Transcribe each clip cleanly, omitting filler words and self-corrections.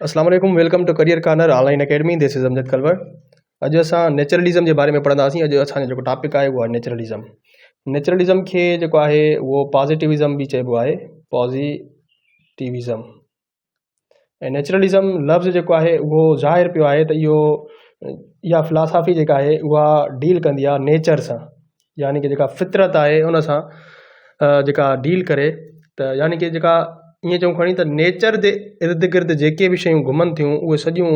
अस्सलाम वालेकुम, welcome to career corner online academy. This is Amjad Kalwar. अॼु असां नेचुरलिज़म जे बारे में पढ़ंदासीं। अॼु असांजो जेको टॉपिक आहे उहो आहे नेचुरलिज़म। नेचुरलिज़म खे जेको आहे उहो पॉजिटिविज़म बि चइबो आहे, पॉजिटिविज़म। ऐं नेचुरलिज़म लफ़्ज़ जेको आहे उहो ज़ाहिर पियो आहे त इहा फ़िलासफ़ी जेका आहे उहा डील कंदी आहे नेचर सां, यानी कि जेका फितरत आहे उन सां जेका डील करे, त यानी कि जेका ईअं चऊं खणी त नेचर जे इर्द गिर्द जेके बि शयूं घुमनि थियूं उहे सॼियूं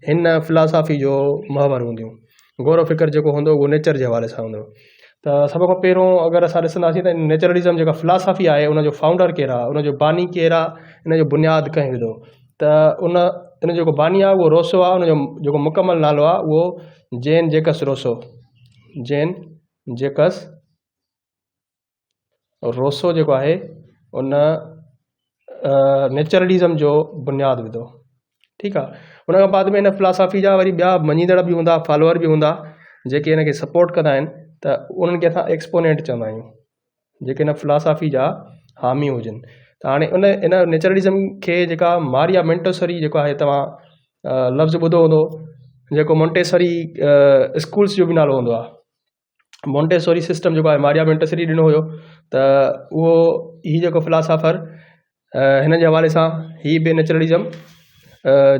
हिन फ़िलासफ़ी जो महवर हूंदियूं। गौर फ़िक्र जेको हूंदो उहो नेचर जे हवाले सां हूंदो। त सभ खां पहिरियों अगरि असां ॾिसंदासीं त नेचुरलिज़म जेका फ़िलासफ़ी आहे उनजो फाउंडर केरु आहे, उनजो बानी केरु आहे, इन जो बुनियादु कंहिं विधो। त इन जेको बानी आहे उहो रोसो आहे, उनजो जेको मुकमल नालो आहे उहो जेन जेकस रोसो। जेन जेकस रोसो जेको आहे उन नेचुरलिज़म जो बुनियादु विधो। ठीकु आहे। उन खां बाद में हिन फ़िलासफ़ी जा वरी ॿिया मञींदड़ बि हूंदा, फॉलोअर बि हूंदा जेके हिन खे सपोर्ट कंदा आहिनि, त उन्हनि खे असां एक्सपोनेंट चवंदा आहियूं, जेके हिन फ़िलासफ़ी जा हामी हुजनि। त हाणे इन नेचुरलिज़म खे जेका मारिया मोंटेसरी जेको आहे, तव्हां लफ़्ज़ ॿुधो हूंदो, जेको मोंटेसरी स्कूल्स जो बि नालो हूंदो आहे। मोंटेसरी सिस्टम जेको आहे मारिया मोंटेसरी ॾिनो हुयो। त उहो हीउ जेको फ़िलासफ़र हिन जे हवाले सां हीउ बि नेचुरलिज़म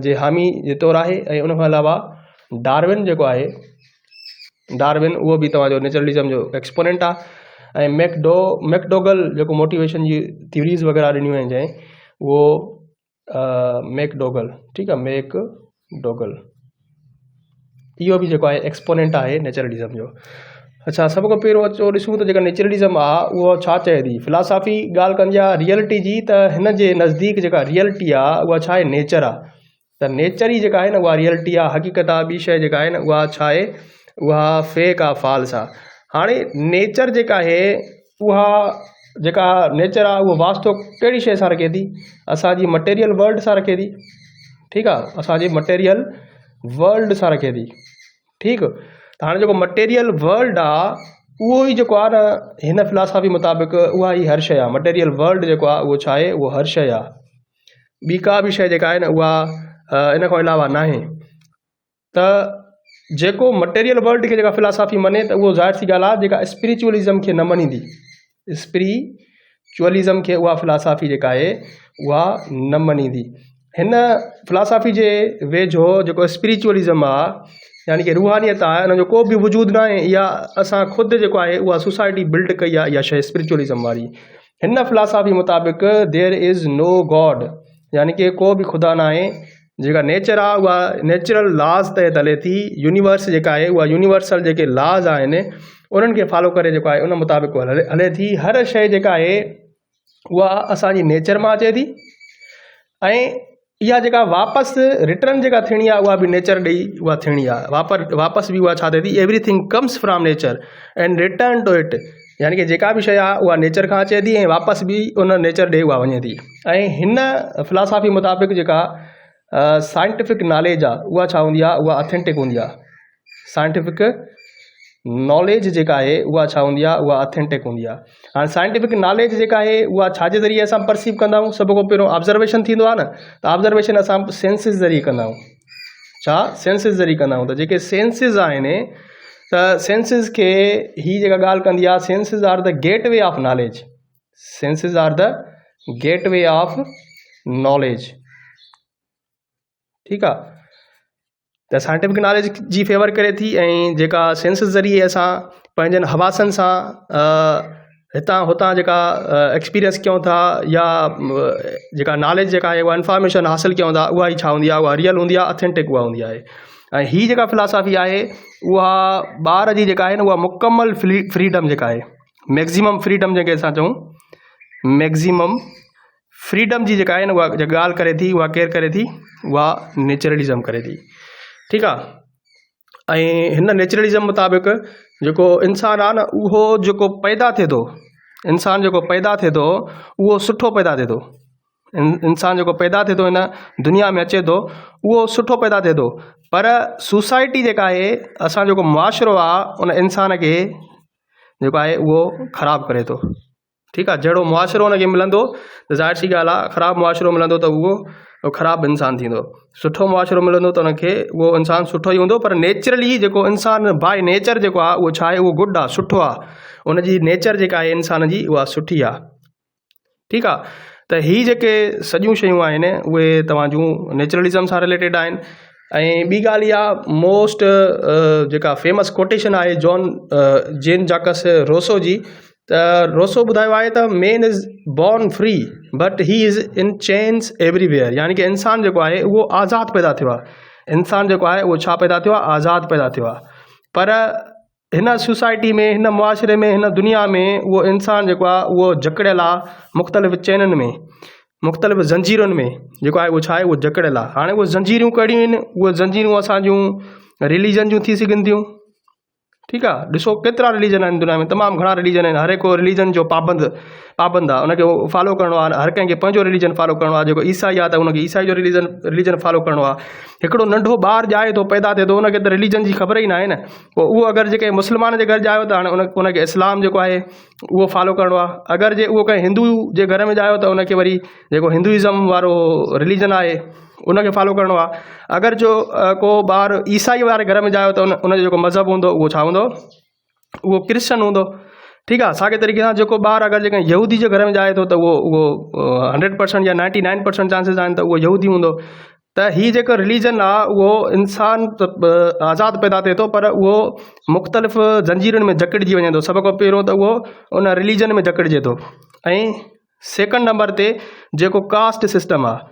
जे हामी जे तौरु आहे। ऐं उन खां अलावा डार्विन जेको आहे, डार्विन उहो बि तव्हांजो नेचुरलिज़म जो एक्सपोनेंट आहे। ऐं मैकडोगल जेको मोटिवेशन जी थ्योरीज़ वग़ैरह ॾिनियूं आहिनि जंहिं, उहो मैकडोगल, ठीकु आहे, मैकडोगल इहो बि जेको आहे एक्सपोनेंट आहे नेचुरलिज़म जो। अच्छा, सभ खां पहिरियों अचो ॾिसूं त जेका नेचुरलिज़म आहे उहा छा चए थी। फ़िलासफ़ी ॻाल्हि कंदी आहे रियलिटी जी, त हिन जे नज़दीक जेका रियलिटी आहे उहा छा आहे, नेचर आहे। त नेचर ई जेका आहे न उहा रियलिटी आहे, हक़ीक़त आहे। ॿी शइ जेका आहे न उहा छा आहे, उहा फेक आहे, फॉल्स आहे। हाणे नेचर जेका आहे उहा जेका नेचर आहे उहा वास्तो कहिड़ी शइ सां रखे थी, असांजी मटेरियल वर्ल्ड सां रखे थी। ठीकु आहे, असांजी मटेरियल वर्ल्ड सां रखे थी। ठीकु। त हाणे जेको मटेरियल वर्ल्ड आहे उहो ई जेको आहे न हिन फ़िलासफ़ी मुताबिक़ उहा ई हर शइ आहे। मटेरियल वर्ल्ड जेको आहे उहो छा आहे, उहो हर शइ आहे। ॿी का बि शइ जेका आहे न उहा इन खां अलावा न आहे। त जेको मटेरियल वर्ल्ड खे जेका फ़िलासफ़ी मञे त उहो ज़ाहिर सी ॻाल्हि आहे जेका स्पिरिचुअलिज़म खे न मञींदी। स्पिरिचुअलिज़म खे उहा फ़िलासफ़ी जेका आहे उहा न मञींदी। हिन फ़िलासफ़ी जे वेझो जेको स्पिरिचुअलिज़म आहे, यानी कि रूहानियत आहे, उन जो को बि वजूद न आहे। इहा असां ख़ुदि जेको आहे उहा सोसाइटी बिल्ड कई आहे, इहा शइ स्पिरिचुअलिज़म वारी। हिन फ़िलासफ़ी मुताबिक़ देयर इज़ नो गॉड, यानी कि को बि ख़ुदा न आहे। जेका नेचर आहे उहा नेचुरल लॉज़ तहत हले थी। यूनिवर्स जेका आहे उहा यूनिवर्सल जेके लॉज़ आहिनि उन्हनि खे फॉलो करे जेको आहे उन मुताबिक़ हले थी। हर शइ जेका आहे उहा असांजी नेचर मां अचे थी। ऐं इहा जेका वापसि रिटर्न जेका थियणी आहे उहा बि नेचर ॾेई उहा थियणी आहे। वापसि बि उहा छा थिए थी, everything comes from nature and return to it, यानी कि जेका बि शइ आहे उहा नेचर खां अचे थी ऐं वापसि बि उन नेचर ॾे उहा वञे थी। ऐं हिन फ़िलासफ़ी मुताबिक़ जेका साइंटिफिक नॉलेज आहे उहा छा हूंदी आहे, उहा ऑथेंटिक हूंदी आहे। साइंटिफिक नॉलेज जेका आहे उहा छा हूंदी आहे, उहा ऑथेंटिक हूंदी आहे। हाणे साइंटिफिक नॉलेज जेका आहे उहा छाजे ज़रिए असां परसीव कंदा आहियूं। सभ खां पहिरियों ऑब्ज़र्वेशन थींदो आहे न, त ऑब्ज़र्वेशन असां सेंसिस ज़रिए कंदा आहियूं। छा, सेंसिस ज़रिए कंदा आहियूं। त जेके सेंसिस आहिनि, त सेंसिस खे ही जेका ॻाल्हि कंदी आहे, senses are the gateway of knowledge. Senses are the gateway of knowledge. ठीकु आहे। त साइंटिफिक नॉलेज जी फेवर करे थी। ऐं जेका सेंसिस ज़रिए असां पंहिंजनि हवासनि सां हितां हुतां जेका एक्सपीरियंस कयूं था, या जेका नॉलेज जेका आहे उहा इंफॉर्मेशन हासिलु कयूं था, उहा ई छा हूंदी आहे, उहा रियल हूंदी आहे, ऑथेंटिक उहा हूंदी आहे। ऐं हीअ जेका फ़िलासफ़ी आहे उहा ॿार जी जेका आहे न उहा मुकमल फ्रीडम जेका आहे, मैक्सिमम फ्रीडम जेके असां चऊं, मैक्सिमम फ्रीडम जी जेका आहे न उहा जेका ॻाल्हि करे थी, उहा केरु करे थी, उहा नेचुरलिज़म करे थी। ठीकु आहे। ऐं हिन नेचुरलिज़म मुताबिक़ जेको इंसानु आहे न उहो जेको पैदा थिए थो, इंसानु जेको पैदा थिए थो उहो सुठो पैदा थिए थो। इंसानु जेको पैदा थिए थो हिन दुनिया में अचे थो उहो सुठो पैदा थिए थो। पर सोसाइटी जेका आहे, असां जेको मुआशिरो आहे, उन इंसान खे जेको आहे उहो ख़राबु करे थो। ठीकु आहे। जहिड़ो मुआशिरो हुनखे मिलंदो त ज़ाहिर सी ॻाल्हि आहे, ख़राबु मुआशिरो मिलंदो त उहो ख़राबु इंसानु थींदो, सुठो मुआशिरो मिलंदो त हुनखे उहो इंसानु सुठो ई हूंदो। पर नेचुरली जेको इंसानु बाय नेचर जेको आहे उहो छा आहे, उहो गुड आहे, सुठो आहे, उनजी नेचर जेका आहे इंसान जी उहा सुठी आहे। ठीकु आहे। त हीअ जेके सॼियूं शयूं आहिनि उहे तव्हां जूं नेचुरलिज़म सां रिलेटेड आहिनि। ऐं ॿी ॻाल्हि इहा मोस्ट जेका फेमस कोटेशन आहे जेन जाकस रोसो जी, त रोसो ॿुधायो आहे त man is born free but he is in chains everywhere, यानी कि इंसानु जेको आहे उहो आज़ादु पैदा थियो आहे। इंसानु जेको आहे उहो छा पैदा थियो आहे, आज़ादु पैदा थियो आहे। पर हिन सोसाइटी में, हिन मुआशिरे में, हिन दुनिया में उहो इंसानु जेको आहे उहो जकड़ियल आहे मुख़्तलिफ़ चैननि में, मुख़्तलिफ़ ज़ंजीरुनि में जेको आहे उहो छा आहे, उहो जकड़ियल आहे। हाणे उहे ज़ंजीरूं कहिड़ियूं आहिनि, उहे ज़ंजीरूं असांजूं रिलीजन जूं थी सघनि थियूं। ठीकु आहे। ॾिसो केतिरा रिलीजन आहिनि दुनिया में, तमामु घणा रिलीजन आहिनि, हर हिकु रिलीजन जो पाबंद आहे, उनखे फॉलो करिणो आहे। हर कंहिंखे पंहिंजो रिलीजन फॉलो करिणो आहे। जेको ईसाई आहे त उनखे ईसाई जो रिलीजन फॉलो करिणो आहे। हिकिड़ो नंढो ॿारु ॼाए थो, पैदा थिए थो, उनखे त रिलीजन जी ख़बर ई न आहे न। पोइ उहो अगरि जेके मुस्लमान जे घर ॼायो त हाणे उनखे इस्लाम जेको आहे उहो फॉलो करिणो आहे। अगरि जे उहो कंहिं हिंदू जे घर में ॼायो त उनखे वरी जेको हिंदुइज़म वारो रिलीजन आहे उनखे फॉलो करिणो आहे। अगरि जो को ॿारु ईसाई वारे घर में ॼायो त उनजो जेको मज़हब हूंदो उहो छा हूंदो, उहो क्रिश्चन हूंदो। ठीकु आहे। साॻे तरीक़े सां जेको ॿारु अगरि जेके यहूदी जे घर में ॼाए थो त उहो 100% या 99% चांसिस आहिनि त उहो यहूदी हूंदो। त हीअ जेको रिलीजन आहे उहो इंसानु आज़ादु पैदा थिए थो, पर उहो मुख़्तलिफ़ ज़ंजीरुनि में जकड़िजी वञे थो। सभ खां पहिरियों त उहो उन रिलीजन में जकड़िजे थो। ऐं सेकंड नंबर ते जेको कास्ट सिस्टम आहे,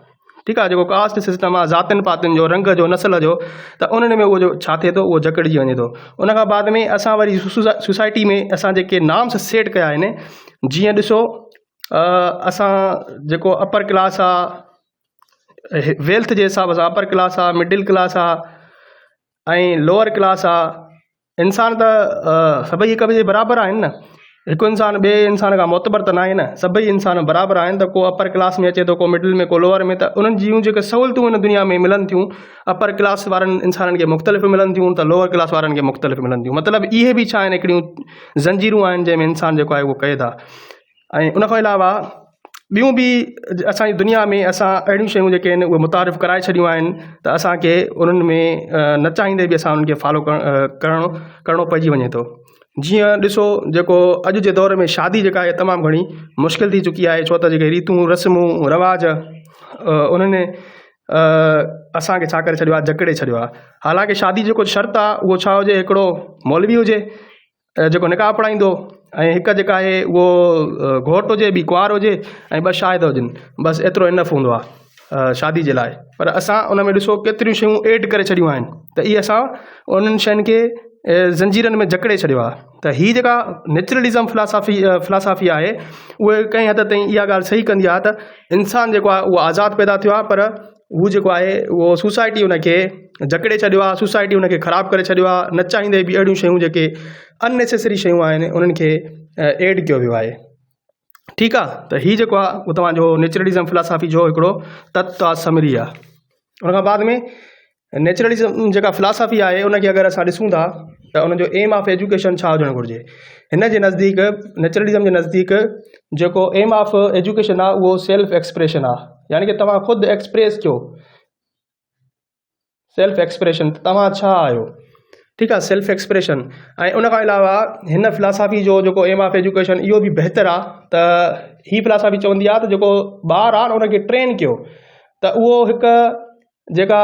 ठीकु आहे, जेको कास्ट सिस्टम आहे ज़ातियुनि पातियुनि जो, रंग जो, नस्ल जो, त उन्हनि में उहो जो छा थिए थो, उहो जकड़िजी वञे थो। उन खां बाद में असां वरी सोसाइटी में असां जेके नाम्स सेट कया आहिनि, जीअं ॾिसो असां जेको अपर क्लास आहे, वेल्थ जे हिसाब सां अपर क्लास आहे, मिडिल क्लास आहे ऐं लोअर क्लास आहे। इंसान त सभई हिक ॿिए जे बराबरि आहिनि न, हिकु इंसानु ॿिए इंसान खां मोतबर त न आहे न, सभई इंसान बराबरि आहिनि। त को अपर क्लास में अचे थो, को मिडिल में, को लोअर में, त उन्हनि जूं जेके सहूलियतूं हिन दुनिया में मिलनि थियूं, अपर क्लास वारनि इंसाननि खे मुख़्तलिफ़ मिलनि थियूं त लोअर क्लास वारनि खे मुख़्तलिफ़ मिलनि थियूं। मतिलबु इहे बि छा आहिनि, हिकिड़ियूं ज़ंजीरूं आहिनि जंहिंमें इंसानु जेको आहे उहो कए था। ऐं उन खां अलावा ॿियूं बि असांजी दुनिया में असां अहिड़ियूं शयूं जेके आहिनि उहे मुतारिफ़ कराए छॾियूं आहिनि त असांखे उन्हनि में न चाहींदे बि असां उन्हनि खे फॉलो करिणो पइजी वञे थो। जीअं ॾिसो जेको अॼु जे दौर में शादी जेका आहे तमामु घणी मुश्किल थी चुकी आहे, छो त जेके रीतूं रस्मूं रवाज उन्हनि असांखे छा करे छॾियो आहे, जकड़े छॾियो आहे। हालांकि शादी जेको शर्त आहे उहो छा हुजे, हिकिड़ो मौलवी हुजे जेको निकाह पढ़ाईंदो, ऐं हिकु जेका आहे उहो घोटु हुजे, ॿी कुंवार हुजे, ऐं 2 शाहिद हुजनि, बसि एतिरो इनफ हूंदो आहे शादी जे लाइ। पर असां उन में ॾिसो केतिरियूं शयूं एड करे छॾियूं आहिनि, त इहे असां उन्हनि शयुनि खे ज़ंजीरनि में जकड़े छॾियो आहे। त हीअ जेका नेचुरलिज़म फिलासफ़ी आहे उहे कंहिं हद ताईं इहा ॻाल्हि सही कंदी आहे त इंसानु जेको आहे उहो आज़ादु पैदा थियो आहे, पर हू जेको आहे उहो सोसाइटी उनखे जकड़े छॾियो आहे, सोसाइटी उनखे ख़राबु करे छॾियो आहे। न चाहींदे बि अहिड़ियूं शयूं जेके अननेसेसरी शयूं आहिनि उन्हनि खे एड कयो वियो आहे। ठीकु आहे। त हीअ जेको आहे उहो तव्हांजो नेचुरलिज़म फिलासफ़ी जो हिकिड़ो तत्व आहे, समरी आहे। उन खां बाद में नेचुरलिज़म जेका फिलासफ़ी आहे उनखे अगरि असां ॾिसूं था त उनजो एम ऑफ एजुकेशन छा हुजणु घुरिजे। हिन जे नज़दीक, नेचुरलिज़म जे नज़दीक जेको एम ऑफ एजुकेशन आहे उहो सेल्फ एक्सप्रेशन आहे, यानी कि तव्हां ख़ुदि एक्सप्रेस कयो, सेल्फ एक्सप्रेशन, तव्हां छा आहियो। ठीकु आहे, सेल्फ एक्सप्रेशन। ऐं उन खां अलावा हिन फिलासफ़ी जो जेको एम ऑफ एजुकेशन इहो बि बहितरु आहे त हीअ फिलासफ़ी चवंदी आहे त जेको ॿारु आहे उनखे ट्रेन कयो त उहो हिकु जेका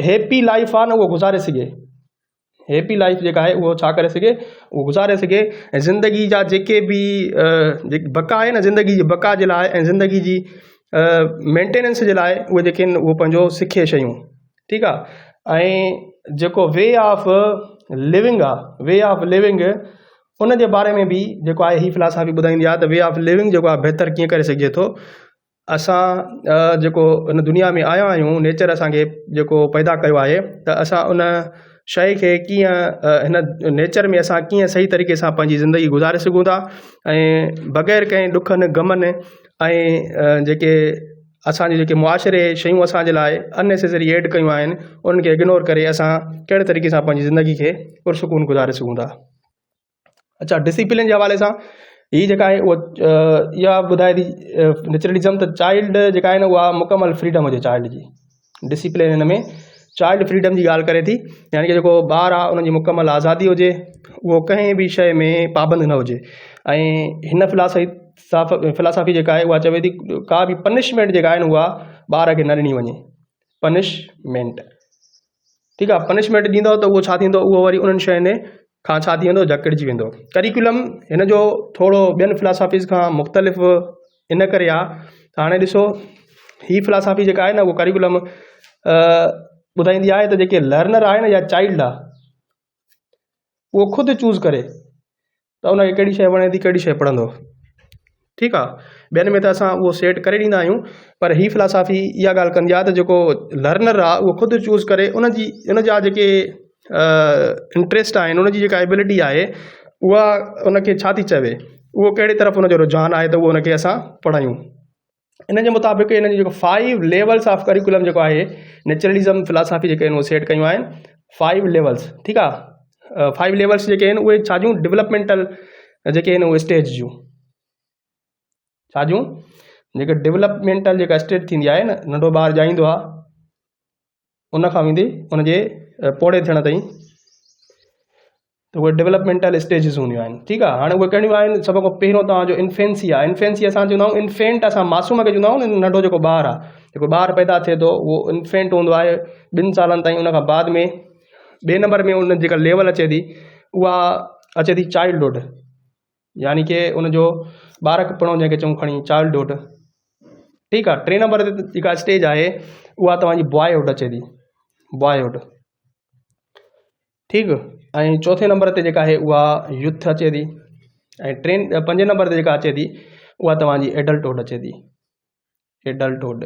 हैप्पी लाइफ आहे न उहो गुज़ारे सघे, हैप्पी लाइफ जेका आहे उहो छा करे सघे, उहो गुज़ारे सघे। ऐं ज़िंदगी जा जेके बि बका आहे न, ज़िंदगी जी बका जे लाइ ऐं ज़िंदगी जी मेंटेनेंस जे लाइ उहे जेके आहिनि उहो पंहिंजो सिखे शयूं। ठीकु आहे। ऐं जेको वे ऑफ लिविंग आहे, वे ऑफ लिविंग, उन जे बारे में बि जेको आहे हीअ फिलासफ़ी ॿुधाईंदी आहे त वे ऑफ लिविंग जेको आहे बहितर कीअं करे सघिजे थो। असां जेको हिन दुनिया में आया आहियूं, नेचर असांखे जेको पैदा कयो आहे, त असां उन शइ खे कीअं हिन नेचर में असां कीअं सही तरीक़े सां पंहिंजी ज़िंदगी गुज़ारे सघूं था, ऐं बग़ैर कंहिं ॾुखनि गमनि ऐं जेके असांजे जेके मुआशिरे शयूं असांजे लाइ अननेसेसरी एड कयूं आहिनि उन्हनि खे इग्नोर करे असां कहिड़े तरीक़े सां पंहिंजी ज़िंदगी खे पुरसुकून गुज़ारे सघूं था। अच्छा, डिसिप्लिन जे हवाले सां ही जेका आहे उहा इहा ॿुधाए थी नेचुरलिज़म त चाइल्ड जेका आहे न उहा मुकमल फ्रीडम हुजे चाइल्ड जी, डिसिप्लिन हिन में चाइल्ड फ्रीडम जी ॻाल्हि करे थी, यानी कि जेको ॿार आहे उनजी मुकमल आज़ादी हुजे, उहो कंहिं बि शइ में पाबंद न हुजे। ऐं हिन फिलासफ़ी जेका आहे उहा चवे थी का बि पनिशमेंट जेका आहे न उहा ॿार खे न ॾिनी वञे, पनिशमेंट। ठीकु आहे, पनिशमेंट ॾींदव त उहो छा थींदो, उहो वरी उन्हनि शयुनि खां छा थी वेंदो, जकड़िजी वेंदो। करिकुलम हिन जो थोरो ॿियनि फिलासफ़ीज़ खां मुख़्तलिफ़ इन करे आहे त हाणे ॾिसो ही फिलासफ़ी जेका आहे न उहो करिकुलम ॿुधाईंदी आहे त जेके लर्नर आहे न या चाइल्ड आहे उहो ख़ुदि चूज़ करे त उनखे कहिड़ी शइ वणे थी, कहिड़ी शइ पढ़ंदो। ठीकु आहे, ॿियनि में त असां उहो सेट करे ॾींदा आहियूं, पर ही फिलासफ़ी इहा ॻाल्हि कंदी आहे त जेको लर्नर आहे उहो ख़ुदि चूज़ करे उनजा जेके इंट्रस्ट आहिनि, उनजी जेका एबिलिटी आहे उहा उनखे छा थी चवे, उहो कहिड़ी तरफ़ उनजो रुझान आहे त उहो उनखे असां पढ़ायूं। इन जे मुताबिक़ इन जी जेको 5 लेवल्स ऑफ करिकुलम जेको आहे नेचुरलिज़म फिलासफ़ी जेके आहिनि उहे सेट कयूं आहिनि 5 लेवल्स। ठीकु आहे, 5 लेवल्स जेके आहिनि उहे छा जूं डेवलपमेंटल जेके आहिनि उहे स्टेज जूं, छा जूं जेके डेवलपमेंटल जेका स्टेज थींदी आहे न, नंढो ॿारु ॼाईंदो आहे उनखां वेंदी उनजे पोड़े थियण ताईं, त उहे डेवलपमेंटल स्टेजिस हूंदियूं आहिनि। ठीकु आहे, हाणे उहे कहिड़ियूं आहिनि, सभ खां पहिरियों तव्हांजो इन्फेंसी आहे। इन्फेंसी असां चवंदा आहियूं, इन्फेंट असां मासूम खे चवंदा आहियूं न, नंढो जेको ॿारु आहे, जेको ॿारु पैदा थिए थो उहो इन्फेंट हूंदो आहे 2 सालनि ताईं। उनखां बाद में 2 नंबर में उन जेका लेवल अचे थी उहा अचे थी चाइल्डहुड, यानी कि उनजो ॿारकपणो जंहिंखे चऊं खणी चाइल्डहुड। ठीकु आहे, 3 नंबर ते जेका स्टेज आहे उहा तव्हांजी बॉयहुड अचे थी, बॉयहुड। ठीकु, ऐं 4 नंबर ते जेका आहे उहा यूथ अचे थी, ऐं 5 नंबर ते जेका अचे थी उहा तव्हांजी एडल्टहुड अचे थी, एडल्टहुड।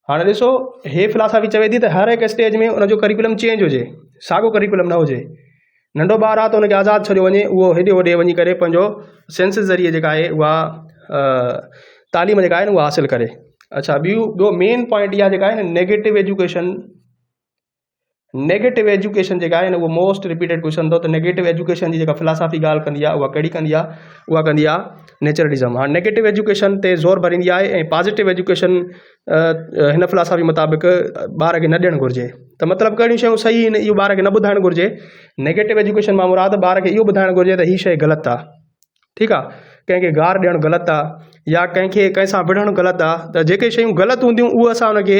हाणे ॾिसो हे फिलासफ़ी चवे थी त हर हिकु स्टेज में उनजो करिकुलम चेंज हुजे, साॻियो करिकुलम न हुजे। नंढो ॿारु आहे त उनखे आज़ादु छॾियो वञे, उहो हेॾे होॾे वञी करे पंहिंजो सेंसिस ज़रिए जेका आहे उहा तालीम जेका आहे न उहा हासिलु करे। अच्छा, ॿियो मेन पॉइंट इहा जेका आहे न नेगेटिव एजुकेशन। नेगेटिव एजुकेशन जेका आहे न उहो मोस्ट रिपीटेड क्वेश्चन अथव, त नेगेटिव एजुकेशन जी जेका फिलासफ़ी ॻाल्हि कंदी आहे उहा कहिड़ी कंदी आहे, उहा कंदी आहे नेचुरलिज़म। हाणे नेगेटिव एजुकेशन ते ज़ोर भरींदी आहे, ऐं पॉज़िटिव एजुकेशन हिन फिलासफ़ी मुताबिक़ ॿार खे न ॾियणु घुरिजे। त मतिलबु कहिड़ियूं शयूं सही आहिनि इहो ॿार खे न ॿुधाइणु घुरिजे। नेगेटिव एजुकेशन मां मुराद ॿार खे इहो ॿुधाइणु घुरिजे त हीअ शइ ग़लति आहे। ठीकु आहे, कंहिंखे गार ॾियणु ग़लति आहे, या कंहिंखे कंहिंसां विढ़णु ग़लति आहे। त जेके शयूं ग़लति हूंदियूं उहे असां उनखे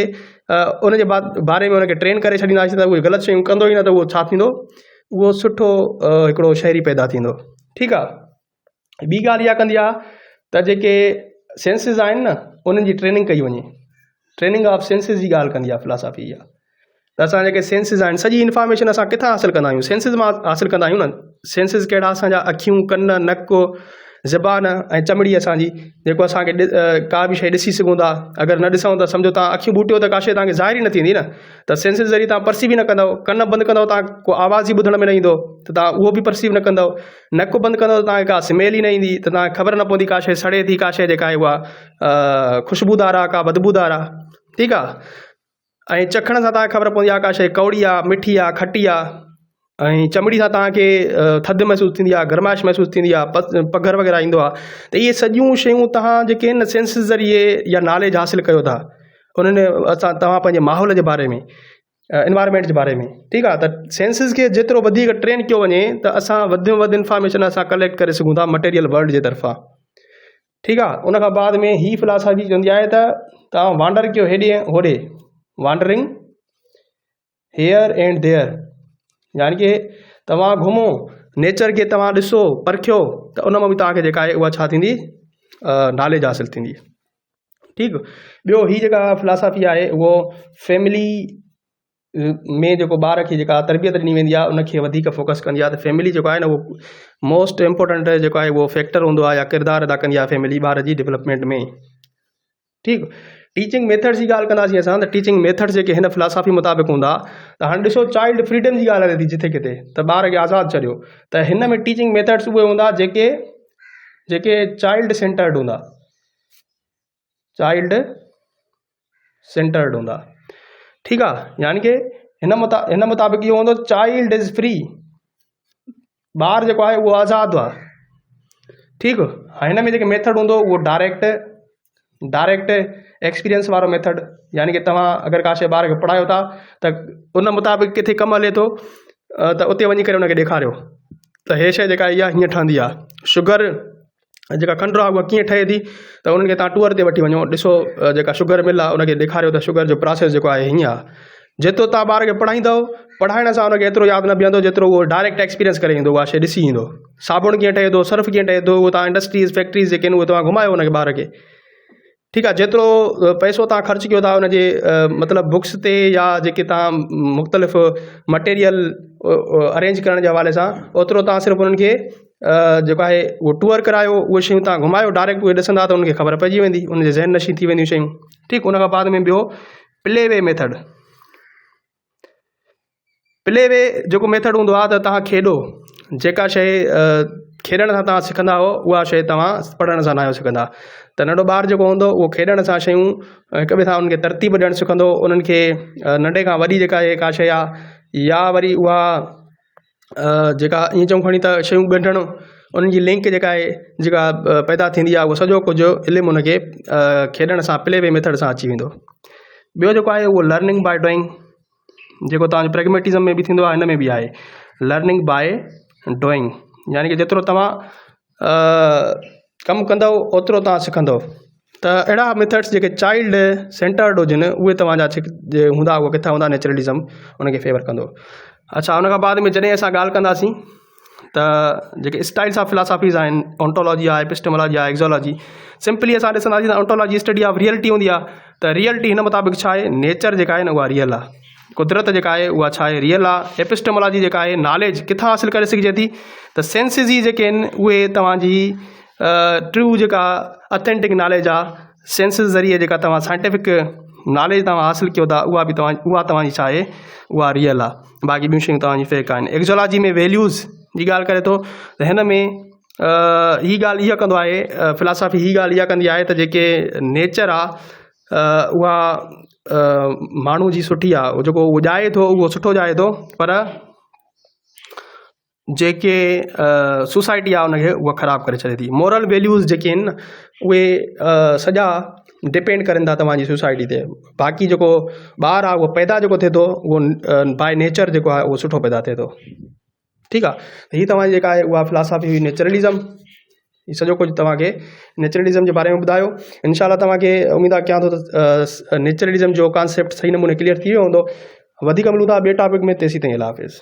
उनजे बारे में उनखे ट्रेन करे छॾींदासीं त उहे ग़लति शयूं कंदो ई न, त उहो छा थींदो, उहो सुठो हिकिड़ो शहरी पैदा थींदो। ठीकु आहे, ॿी ॻाल्हि इहा कंदी आहे त जेके सेंसिस आहिनि न उन्हनि जी ट्रेनिंग कई वञे, ट्रेनिंग ऑफ सेंसिस जी ॻाल्हि कंदी आहे फिलासफ़ी इहा। त असां जेके सेंसिस आहिनि सॼी इन्फॉर्मेशन असां किथां हासिलु कंदा आहियूं, सेंसिस मां हासिलु कंदा आहियूं न। सेंसिस कहिड़ा, असांजा अखियूं, कन, नक, ज़बान ऐं चमड़ी असांजी, जेको असांखे का बि शइ ॾिसी सघूं था। अगरि न ॾिसूं त सम्झो तव्हां अखियूं बूटियो त का शइ तव्हांखे ज़ाहिर ई न थींदी न, त सेंसिस ज़रिए तव्हां परसीव ई न कंदव। कन बंदि कंदव तव्हां को आवाज़ ई ॿुधण में न ईंदो, त तव्हां उहो बि परसीव न कंदव। नक बंदि कंदव त तव्हांखे का स्मेल ई न ईंदी, त तव्हांखे ख़बर न पवंदी का शइ सड़े थी, का शइ जेका आहे उहा ख़ुशबूदार आहे, का बदबूदार आहे। ठीकु आहे, ऐं चखण सां तव्हांखे ख़बर पवंदी आहे का शइ कौड़ी आहे, मिठी आहे, खटी आहे। ऐं चमड़ी सां तव्हांखे थधि महसूसु थींदी आहे, गरमाइश महसूसु थींदी आहे, पघर वग़ैरह ईंदो आहे। त इहे सॼियूं शयूं तव्हां जेके आहिनि न सेंसिस ज़रिए या नॉलेज हासिलु कयो था, उन्हनि तव्हां पंहिंजे माहौल जे बारे में, एनवायरमेंट जे बारे में। ठीकु आहे, त सेंसिस खे जेतिरो वधीक ट्रेन कयो वञे त असां वधि में वधि इंफॉर्मेशन असां कलेक्ट करे सघूं था मटेरियल वर्ल्ड जे तरफ़ां। ठीकु आहे, उनखां बाद में ही फिलासफ़ी चवंदी आहे त तव्हां वांडर कयो हेॾे होॾे, वांडरिंग हेयर एंड देयर, यानी कि तव्हां घुमो, नेचर खे तव्हां ॾिसो, परखियो, त उन मां बि तव्हांखे जेका आहे उहा छा थींदी, नॉलेज हासिलु थींदी। ठीकु, ॿियो ही जेका फिलासफ़ी आहे उहो फैमिली में जेको ॿार खे जेका तरबियत ॾिनी वेंदी आहे उनखे वधीक फोकस कंदी आहे। त फैमिली जेको आहे न उहो मोस्ट इम्पोर्टेंट जेको आहे उहो फैक्टर हूंदो आहे या किरदारु अदा कंदी आहे फैमिली ॿार जी डेवलपमेंट में। ठीकु, टीचिंग मेथड्स जी ॻाल्हि कंदासीं असां, त टीचिंग मेथड्स जेके हिन फिलासफ़ी मुताबिक़ हूंदा, त हाणे ॾिसो चाइल्ड फ्रीडम जी ॻाल्हि हले थी जिथे किथे, त ॿार खे आज़ादु छॾियो, त हिन में टीचिंग मेथड्स उहे हूंदा जेके चाइल्ड सेंटर्ड हूंदा, चाइल्ड सेंटर्ड हूंदा। ठीकु आहे, यानी कि हिन मुताबिक़ इहो हूंदो चाइल्ड इज़ फ्री, ॿारु जेको आहे उहो आज़ादु आहे। ठीकु। हिन में जेके मेथड हूंदो उहो डायरेक्ट एक्सपीरियंस वारो मेथड, यानी कि तव्हां अगरि का शइ ॿार खे पढ़ायो था त उन मुताबिक़ किथे कमु हले थो त उते वञी करे उनखे ॾेखारियो त हे शइ जेका इहा हीअं ठहंदी आहे। शुगर जेका खंडु आहे उहा कीअं ठहे थी त उन्हनि खे तव्हां टूर ते वठी वञो, ॾिसो जेका शुगर मिल आहे उनखे ॾेखारियो त शुगर जो प्रोसेस जेको आहे हीअं आहे। जेतिरो तव्हां ॿार खे पढ़ाईंदव, पढ़ाइण सां उनखे एतिरो यादि न बीहंदो जेतिरो उहो डायरेक्ट एक्सपीरियंस करे ईंदो, उहा शइ ॾिसी ईंदो। साबुण कीअं ठहे थो, सर्फ कीअं ठहे थो, उहो तव्हां इंडस्ट्रीज़ फैक्ट्रीज़ जेके आहिनि उहे तव्हां घुमायो उनखे ॿार खे, ठीकु आहे। जेतिरो पैसो तव्हां ख़र्चु कयो था उनजे मतिलबु बुक्स ते या जेके तव्हां मुख़्तलिफ़ मटेरियल अरेंज करण जे हवाले सां, ओतिरो तव्हां सिर्फ़ु उन्हनि खे जेको आहे उहो टूर करायो, उहे शयूं तव्हां घुमायो, डायरेक्ट उहे ॾिसंदा त उनखे ख़बर पइजी वेंदी, उनजे ज़हन नशी थी वेंदियूं शयूं, ठीकु। उन खां बाद में ॿियो play way method. Play way जेको मेथड हूंदो आहे त तव्हां खेॾो, जेका शइ खेॾण सां तव्हां सिखंदा हो उहा शइ तव्हां पढ़ण सां न आहियो सिखंदा। त नंढो ॿारु जेको हूंदो उहो खेॾण सां शयूं हिक ॿिए सां उनखे तरतीब ॾियणु सिखंदो, उन्हनि खे नंढे खां वॾी जेका का शइ आहे या वरी उहा जेका ईअं चऊं खणी त शयूं ॻंढणु, उन्हनि जी लिंक जेका आहे जेका पैदा थींदी आहे, उहो सॼो कुझु इल्मु उनखे खेॾण सां प्ले वे मेथड सां अची वेंदो। ॿियो जेको आहे उहो लर्निंग बाय डूइंग, जेको तव्हांजो प्रैग्मेटिज़म में बि थींदो आहे, हिन में बि आहे लर्निंग बाय डूइंग, यानी कि जेतिरो तव्हां कमु कंदव ओतिरो तव्हां सिखंदव। त अहिड़ा मेथड्स जेके चाइल्ड सेंटर्ड हुजनि उहे तव्हांजा हूंदा, उहे किथां हूंदा, नेचुरलिज़म उनखे फेवर कंदो। अच्छा, उन खां बाद में जॾहिं असां ॻाल्हि कंदासीं त जेके स्टाइल्स ऑफ फिलासॉफीज़ आहिनि, ओंटोलॉजी आहे, एपिस्टेमोलॉजी आहे, एक्ज़ोलॉजी, सिंपली असां ॾिसंदासीं त ओंटोलॉजी स्टडी ऑफ रियलिटी हूंदी आहे। त रियलिटी हिन मुताबिक़ छा आहे, नेचर जेका आहे न उहा रियल आहे, कुदरत जेका आहे उहा छा आहे, रियल आहे। एपिस्टेमोलॉजी जेका आहे नॉलेज किथां हासिलु करे सघिजे थी, त सेंसिस ई जेके आहिनि उहे तव्हांजी ट्रू जेका ऑथेंटिक नॉलेज आहे, सेंसिस ज़रिए जेका तव्हां साइंटिफिक नॉलेज तव्हां हासिलु कयो था उहा बि उहा तव्हांजी छा आहे, उहा रियल आहे, बाक़ी ॿियूं शयूं तव्हांजी फेक आहिनि। एक्ज़ोलॉजी में वैल्यूज़ जी ॻाल्हि करे थो त हिन में हीअ ॻाल्हि इहा कंदो आहे, फिलासॉफी हीअ ॻाल्हि इहा कंदी आहे त जेके नेचर आहे उहा माण्हू जी सुठी आहे, जेको उहो ॼाए थो उहो सुठो ॼाए थो, पर जेके सोसाइटी आहे उनखे उहा ख़राबु करे छॾे थी। मॉरल वैल्यूज़ जेके आहिनि न उहे सॼा डिपेंड करनि था तव्हांजी सोसाइटी ते, बाक़ी जेको ॿारु आहे उहो पैदा जेको थिए थो उहो बाय नेचर जेको आहे उहो सुठो पैदा थिए थो, ठीकु आहे। त हीअ तव्हांजी जेका आहे उहा फिलासॉफी हुई नेचुरलिज़म, हीअ सॼो कुझु तव्हांखे नेचुरलिज़म जे बारे में ॿुधायो। इनशाला तव्हांखे उमेदु कयां थो त नेचुरलिज़म जो कॉन्सेप्ट सही नमूने क्लियर थी वियो हूंदो। वधीक मिलूं था ॿिए टॉपिक में, तेसीं ताईं अल्लाह हाफ़िज़।